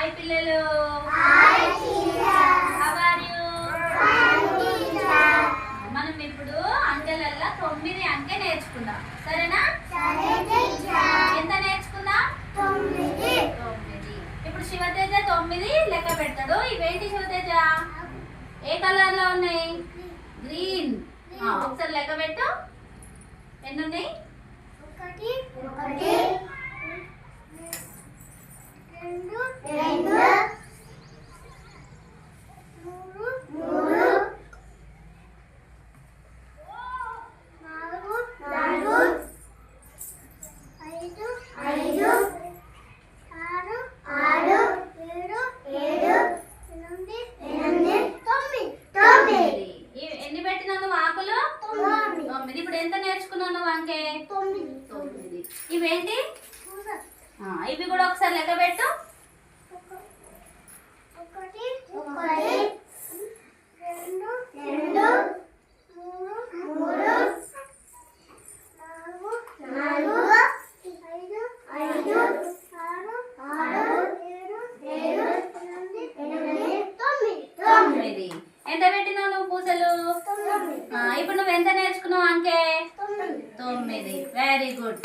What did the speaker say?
Hi పిల్లలు. మనం ఇప్పుడు అంకెలల్లో 9 అంకె నేర్చుకుందాం. సరేనా? ఎంత నేర్చుకుందాం? 9. ఇప్పుడు శివతేజ 9 లెక్క పెడతాడు. ఇవేంటి శివతేజ? ఏ కలర్ లో ఉన్నాయి? గ్రీన్. ఒకసారి లెక్క పెట్టు. ఎన్ని ఉన్నాయి? 1 2 ఎన్ని పెట్టినావు నువ్వు ఆకులు? 9. ఇప్పుడు ఎంత నేర్చుకున్నావు నువ్వు అంకే? 9. ఇవేంటి? ఇవి కూడా ఒకసారి లెక్క పెట్టు. 1 2 3 ఎంత పెట్టినావు నువ్వు పూసలు? ఇప్పుడు నువ్వు ఎంత నేర్చుకున్నావు అంకే? 9. Very good.